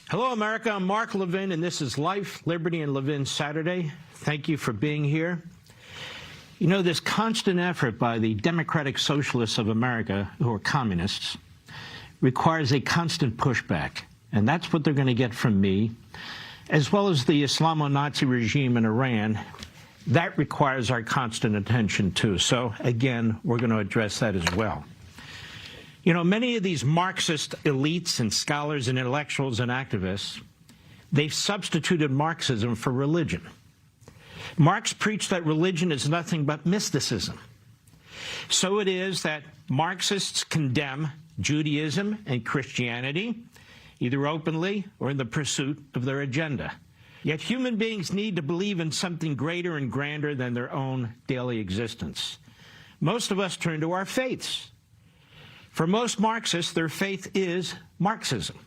Hello, America. I'm Mark Levin, and this is Life, Liberty, and Levin Saturday. Thank you for being here. You know, this constant effort by the Democratic Socialists of America, who are communists, requires a constant pushback. And that's what they're going to get from me, as well as the Islamo-Nazi regime in Iran. That requires our constant attention, too. So, again, we're going to address that as well. You know, many of these Marxist elites and scholars and intellectuals and activists, they've substituted Marxism for religion. Marx preached that religion is nothing but mysticism. So it is that Marxists condemn Judaism and Christianity, either openly or in the pursuit of their agenda. Yet human beings need to believe in something greater and grander than their own daily existence. Most of us turn to our faiths. For most Marxists, their faith is Marxism.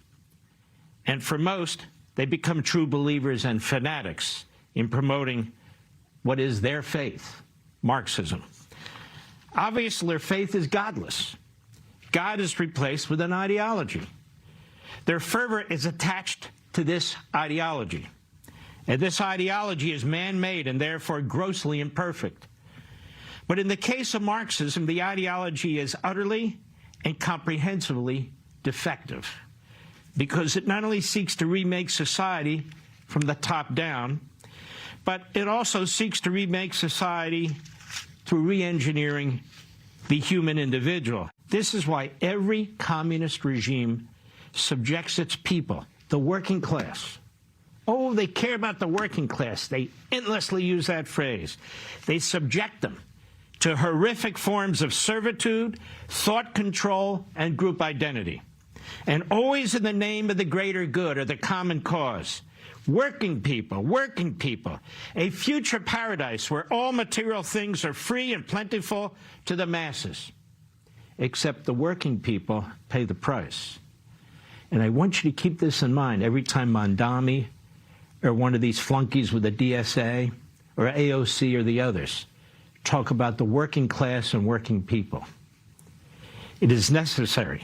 And for most, they become true believers and fanatics in promoting what is their faith, Marxism. Obviously, their faith is godless. God is replaced with an ideology. Their fervor is attached to this ideology. And this ideology is man-made and therefore grossly imperfect. But in the case of Marxism, the ideology is utterly and comprehensively defective, because it not only seeks to remake society from the top down, but it also seeks to remake society through re-engineering the human individual. This is why every communist regime subjects its people, the working class. Oh, they care about the working class. They endlessly use that phrase. They subject them to horrific forms of servitude, thought control, and group identity. And always in the name of the greater good or the common cause. Working people, a future paradise where all material things are free and plentiful to the masses. Except the working people pay the price. And I want you to keep this in mind every time Mondami or one of these flunkies with the DSA or AOC or the others talk about the working class and working people. It is necessary,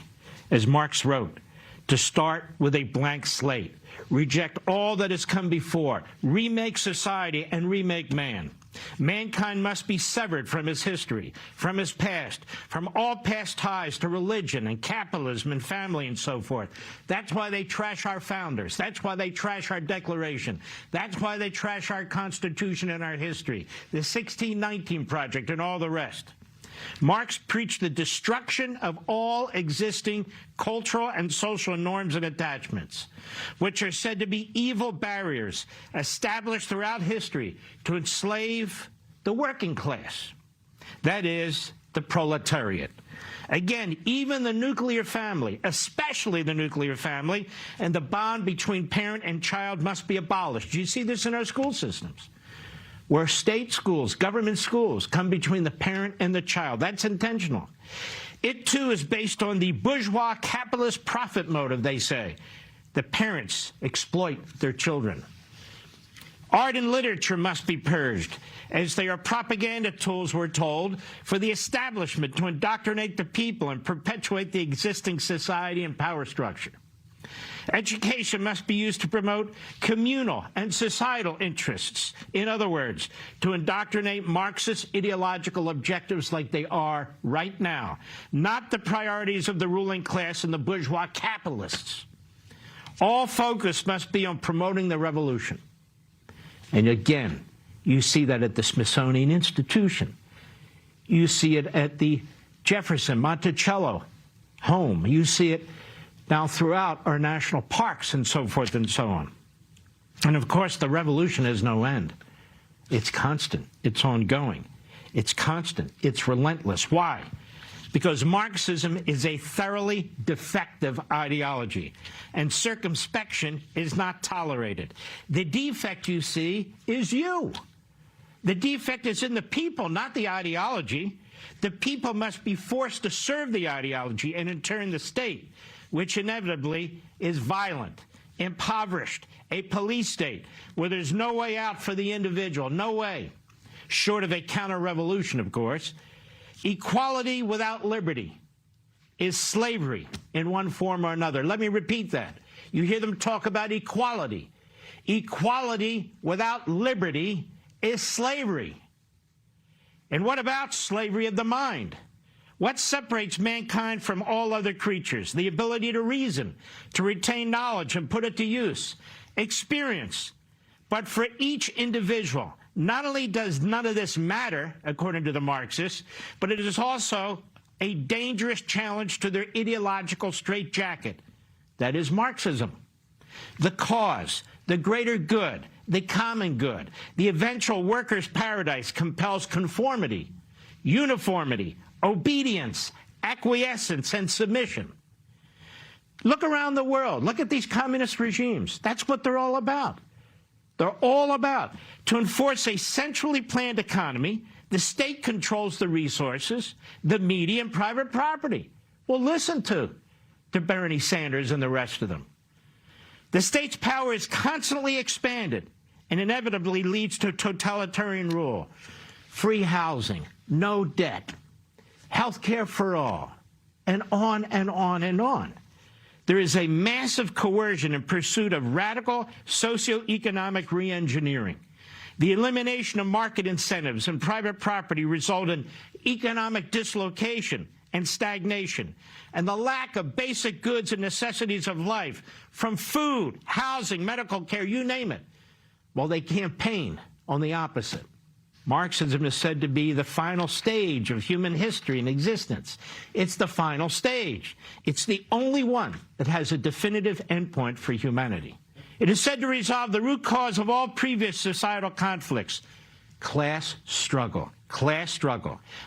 as Marx wrote, to start with a blank slate, reject all that has come before, remake society and remake man. Mankind must be severed from his history, from his past, from all past ties to religion and capitalism and family and so forth. That's why they trash our founders. That's why they trash our Declaration. That's why they trash our Constitution and our history, the 1619 Project and all the rest. Marx preached the destruction of all existing cultural and social norms and attachments, which are said to be evil barriers established throughout history to enslave the working class, that is, the proletariat. Again, even the nuclear family, especially the nuclear family, and the bond between parent and child must be abolished. You see this in our school systems, where state schools, government schools, come between the parent and the child. That's intentional. It, too, is based on the bourgeois capitalist profit motive, they say. The parents exploit their children. Art and literature must be purged, as they are propaganda tools, we're told, for the establishment to indoctrinate the people and perpetuate the existing society and power structure. Education must be used to promote communal and societal interests. In other words, to indoctrinate Marxist ideological objectives like they are right now, not the priorities of the ruling class and the bourgeois capitalists. All focus must be on promoting the revolution. And again, you see that at the Smithsonian Institution. You see it at the Jefferson Monticello home. You see it now throughout our national parks and so forth and so on. And of course, the revolution has no end. It's constant. It's ongoing. It's constant. It's relentless. Why? Because Marxism is a thoroughly defective ideology, and circumspection is not tolerated. The defect, you see, is you. The defect is in the people, not the ideology. The people must be forced to serve the ideology and, in turn, the state, which inevitably is violent, impoverished, a police state where there's no way out for the individual, no way, short of a counter-revolution, of course. Equality without liberty is slavery in one form or another. Let me repeat that. You hear them talk about equality. Equality without liberty is slavery. And what about slavery of the mind? What separates mankind from all other creatures? The ability to reason, to retain knowledge and put it to use. Experience. But for each individual, not only does none of this matter, according to the Marxists, but it is also a dangerous challenge to their ideological straitjacket. That is Marxism. The cause, the greater good, the common good, the eventual workers' paradise compels conformity, uniformity, obedience, acquiescence, and submission. Look around the world. Look at these communist regimes. That's what they're all about. They're all about to enforce a centrally planned economy. The state controls the resources, the media, and private property. Well, listen to Bernie Sanders and the rest of them. The state's power is constantly expanded and inevitably leads to totalitarian rule. Free housing, no debt, health care for all, and on and on and on. There is a massive coercion in pursuit of radical socioeconomic re-engineering. The elimination of market incentives and private property result in economic dislocation and stagnation, and the lack of basic goods and necessities of life, from food, housing, medical care, you name it. Well, they campaign on the opposite. Marxism is said to be the final stage of human history and existence. It's the final stage. It's the only one that has a definitive endpoint for humanity. It is said to resolve the root cause of all previous societal conflicts: class struggle,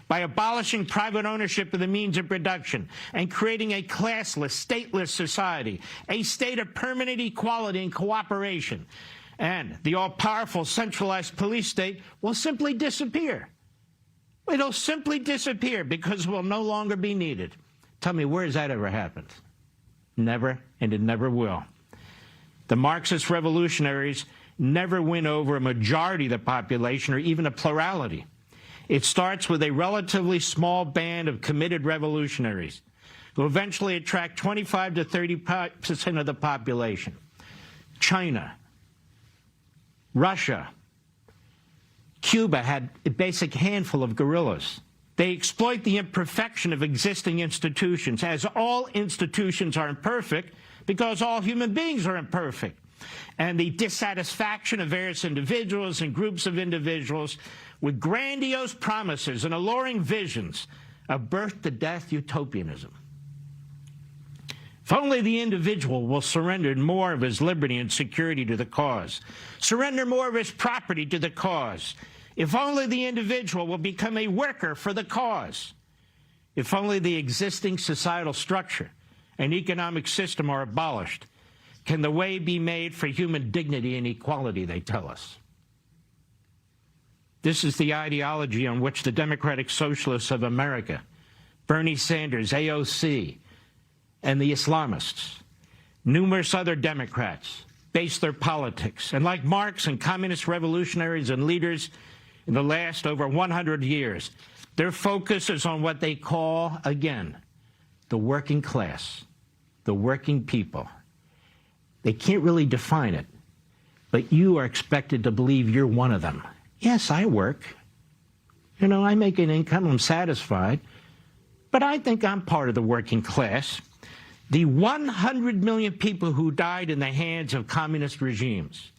by abolishing private ownership of the means of production and creating a classless, stateless society, a state of permanent equality and cooperation. And the all-powerful centralized police state will simply disappear. It'll simply disappear because it will no longer be needed. Tell me, where has that ever happened? Never, and it never will. The Marxist revolutionaries never win over a majority of the population or even a plurality. It starts with a relatively small band of committed revolutionaries who eventually attract 25 to 30% of the population. China, Russia, Cuba had a basic handful of guerrillas. They exploit the imperfection of existing institutions, as all institutions are imperfect because all human beings are imperfect. And the dissatisfaction of various individuals and groups of individuals with grandiose promises and alluring visions of birth-to-death utopianism. If only the individual will surrender more of his liberty and security to the cause, surrender more of his property to the cause, if only the individual will become a worker for the cause, if only the existing societal structure and economic system are abolished, can the way be made for human dignity and equality, they tell us. This is the ideology on which the Democratic Socialists of America, Bernie Sanders, AOC, and the Islamists, numerous other Democrats, base their politics. And like Marx and communist revolutionaries and leaders in the last over 100 years, their focus is on what they call, again, the working class, the working people. They can't really define it, but you are expected to believe you're one of them. Yes, I work. You know, I make an income, I'm satisfied, but I think I'm part of the working class. The 100 million people who died in the hands of communist regimes,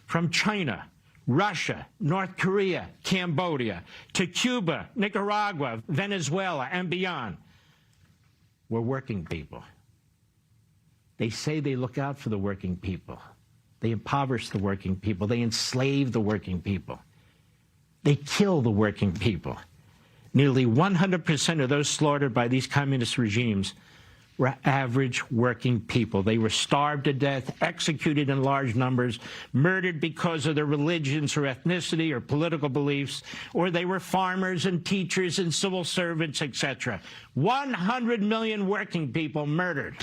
from China, Russia, North Korea, Cambodia, to Cuba, Nicaragua, Venezuela, and beyond, were working people. They say they look out for the working people. They impoverish the working people. They enslave the working people. They kill the working people. Nearly 100% of those slaughtered by these communist regimes were average working people. They were starved to death, executed in large numbers, murdered because of their religions or ethnicity or political beliefs, or they were farmers and teachers and civil servants, etc. 100 million working people murdered.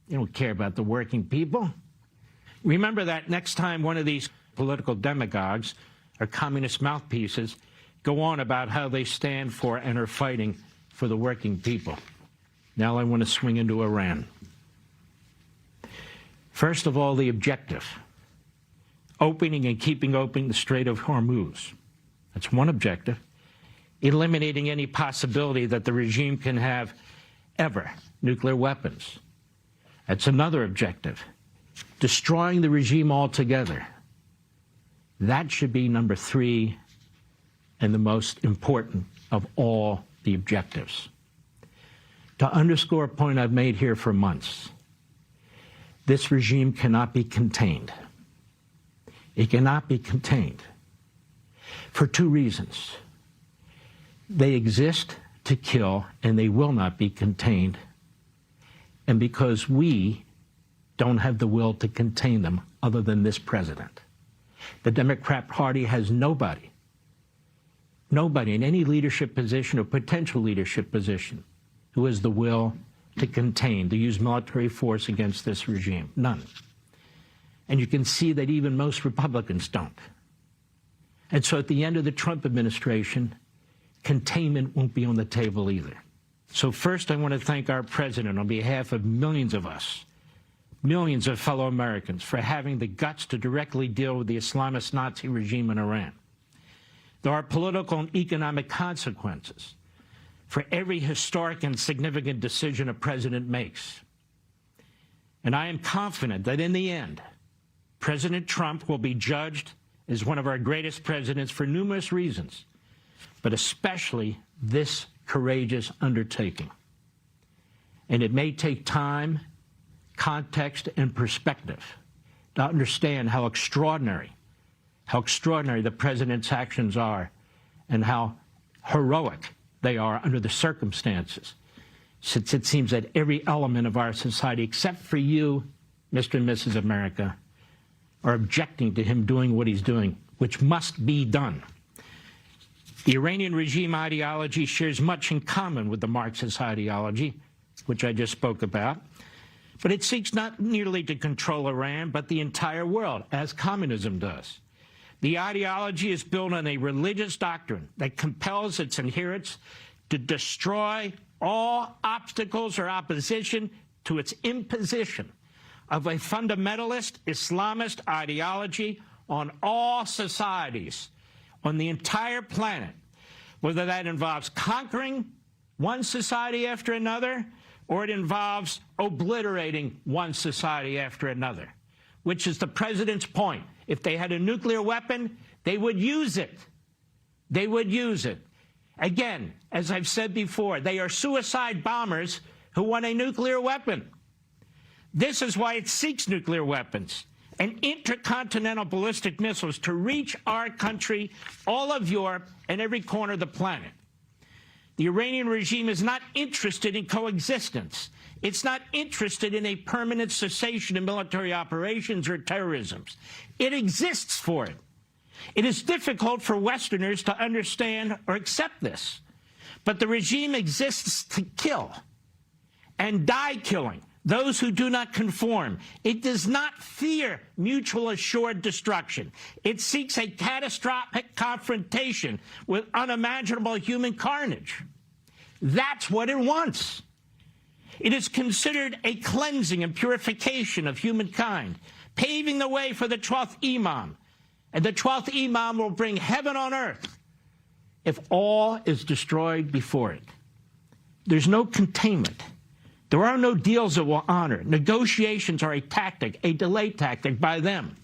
You don't care about the working people. Remember that next time one of these political demagogues or communist mouthpieces go on about how they stand for and are fighting for the working people. Now I want to swing into Iran. First of all, the objective, opening and keeping open the Strait of Hormuz. That's one objective. Eliminating any possibility that the regime can have ever nuclear weapons. That's another objective. Destroying the regime altogether. That should be number 3 and the most important of all the objectives. To underscore a point I've made here for months, this regime cannot be contained. It cannot be contained for 2 reasons. They exist to kill, and they will not be contained, and because we don't have the will to contain them other than this president. The Democrat Party has nobody in any leadership position or potential leadership position who has the will to contain, to use military force against this regime. None. And you can see that even most Republicans don't. And so at the end of the Trump administration, containment won't be on the table either. So first, I want to thank our president on behalf of millions of us, millions of fellow Americans, for having the guts to directly deal with the Islamist Nazi regime in Iran. There are political and economic consequences for every historic and significant decision a president makes. And I am confident that in the end, President Trump will be judged as one of our greatest presidents for numerous reasons, but especially this courageous undertaking. And it may take time, context, and perspective to understand how extraordinary the president's actions are and how heroic they are under the circumstances, since it seems that every element of our society, except for you, Mr. and Mrs. America, are objecting to him doing what he's doing, which must be done. The Iranian regime ideology shares much in common with the Marxist ideology, which I just spoke about, but it seeks not merely to control Iran, but the entire world, as communism does. The ideology is built on a religious doctrine that compels its adherents to destroy all obstacles or opposition to its imposition of a fundamentalist Islamist ideology on all societies, on the entire planet, whether that involves conquering one society after another, or it involves obliterating one society after another, which is the president's point. If they had a nuclear weapon, they would use it. They would use it. Again, as I've said before, they are suicide bombers who want a nuclear weapon. This is why it seeks nuclear weapons and intercontinental ballistic missiles to reach our country, all of Europe, and every corner of the planet. The Iranian regime is not interested in coexistence. It's not interested in a permanent cessation of military operations or terrorism. It exists for it. It is difficult for Westerners to understand or accept this. But the regime exists to kill and die killing those who do not conform. It does not fear mutual assured destruction. It seeks a catastrophic confrontation with unimaginable human carnage. That's what it wants. It is considered a cleansing and purification of humankind, paving the way for the 12th Imam. And the 12th Imam will bring heaven on earth if all is destroyed before it. There's no containment. There are no deals that will honor. Negotiations are a tactic, a delay tactic by them.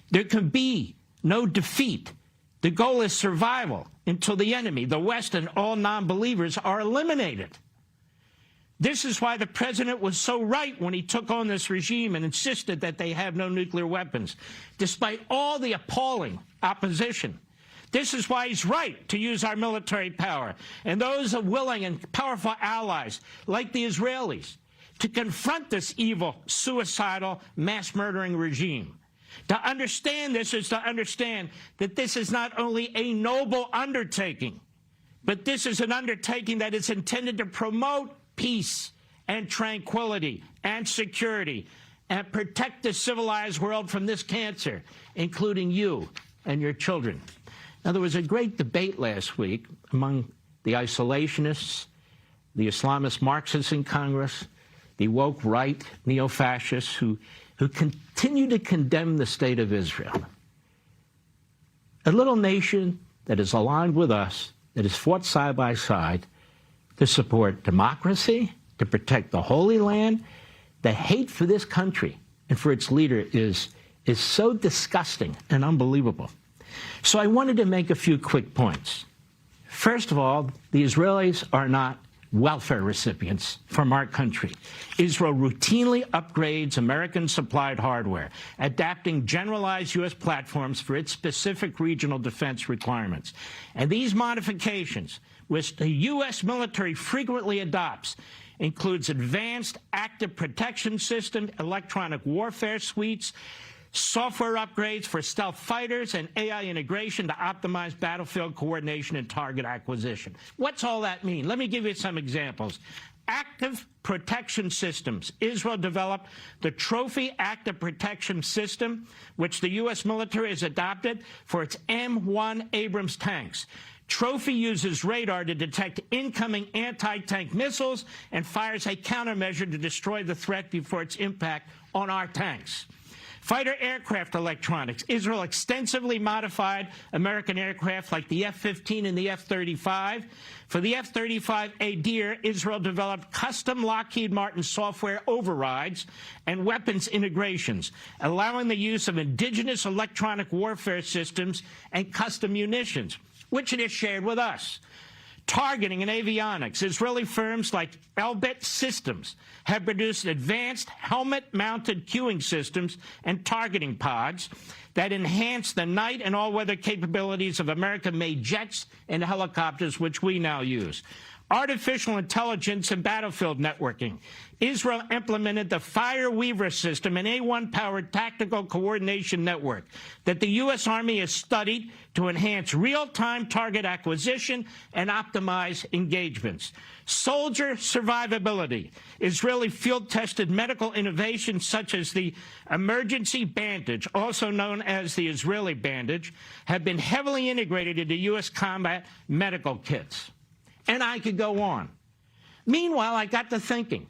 There can be no defeat. The goal is survival until the enemy, the West, and all non-believers are eliminated. This is why the president was so right when he took on this regime and insisted that they have no nuclear weapons, despite all the appalling opposition. This is why he's right to use our military power and those of willing and powerful allies, like the Israelis, to confront this evil, suicidal, mass-murdering regime. To understand this is to understand that this is not only a noble undertaking, but this is an undertaking that is intended to promote peace and tranquility and security and protect the civilized world from this cancer, including you and your children. Now, there was a great debate last week among the isolationists, the Islamist Marxists in Congress, the woke right, neo-fascists who who continue to condemn the state of Israel. A little nation that is aligned with us, that has fought side by side to support democracy, to protect the Holy Land. The hate for this country and for its leader is so disgusting and unbelievable. So I wanted to make a few quick points. First of all, the Israelis are not welfare recipients from our country. Israel routinely upgrades American-supplied hardware, adapting generalized U.S. platforms for its specific regional defense requirements. And these modifications, which the U.S. military frequently adopts, includes advanced active protection system, electronic warfare suites, software upgrades for stealth fighters, and AI integration to optimize battlefield coordination and target acquisition. What's all that mean? Let me give you some examples. Active protection systems. Israel developed the Trophy Active Protection System, which the U.S. military has adopted for its M1 Abrams tanks. Trophy uses radar to detect incoming anti-tank missiles and fires a countermeasure to destroy the threat before its impact on our tanks. Fighter aircraft electronics. Israel extensively modified American aircraft like the F-15 and the F-35. For the F-35 Adir, Israel developed custom Lockheed Martin software overrides and weapons integrations, allowing the use of indigenous electronic warfare systems and custom munitions, which it has shared with us. Targeting and avionics. Israeli firms like Elbit Systems have produced advanced helmet-mounted cueing systems and targeting pods that enhance the night and all-weather capabilities of American-made jets and helicopters, which we now use. Artificial intelligence and battlefield networking. Israel implemented the Fire Weaver system, an A1-powered tactical coordination network that the U.S. Army has studied to enhance real-time target acquisition and optimize engagements. Soldier survivability. Israeli field-tested medical innovations such as the emergency bandage, also known as the Israeli bandage, have been heavily integrated into U.S. combat medical kits. And I could go on. Meanwhile, I got to thinking,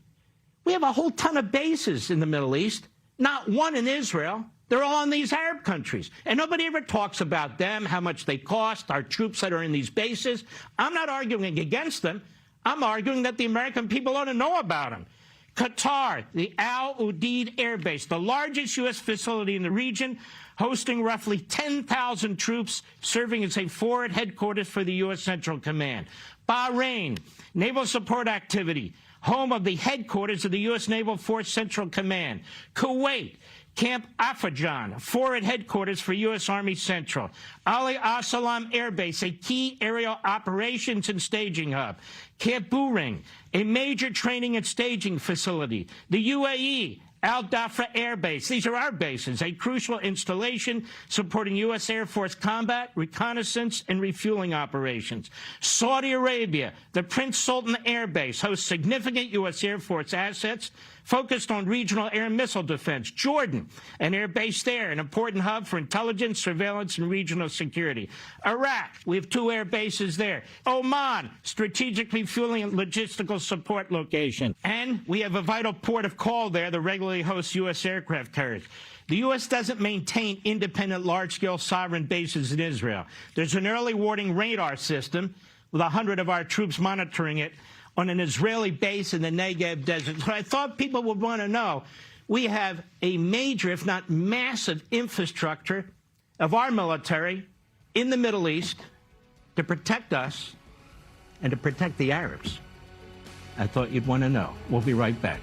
we have a whole ton of bases in the Middle East, not one in Israel. They're all in these Arab countries. And nobody ever talks about them, how much they cost, our troops that are in these bases. I'm not arguing against them. I'm arguing that the American people ought to know about them. Qatar, the Al Udeid Air Base, the largest U.S. facility in the region, hosting roughly 10,000 troops, serving as a forward headquarters for the U.S. Central Command. Bahrain, naval support activity, home of the headquarters of the U.S. Naval Force Central Command. Kuwait, Camp Afajan, forward headquarters for U.S. Army Central. Ali Al-Salam Air Base, a key aerial operations and staging hub. Camp Buring, a major training and staging facility. The UAE, Al Dhafra Air Base. These are our bases, a crucial installation supporting U.S. Air Force combat, reconnaissance, and refueling operations. Saudi Arabia, the Prince Sultan Air Base, hosts significant U.S. Air Force assets focused on regional air and missile defense. Jordan, an air base there, an important hub for intelligence, surveillance, and regional security. Iraq, we have 2 air bases there. Oman, strategic refueling and logistical support location. And we have a vital port of call there that regularly hosts U.S. aircraft carriers. The U.S. doesn't maintain independent, large-scale sovereign bases in Israel. There's an early warning radar system with 100 of our troops monitoring it on an Israeli base in the Negev desert. So I thought people would want to know, we have a major, if not massive, infrastructure of our military in the Middle East to protect us and to protect the Arabs. I thought you'd want to know. We'll be right back.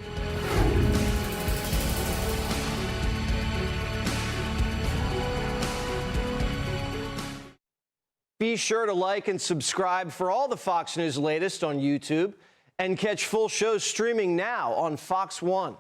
Be sure to like and subscribe for all the Fox News latest on YouTube and catch full shows streaming now on Fox One.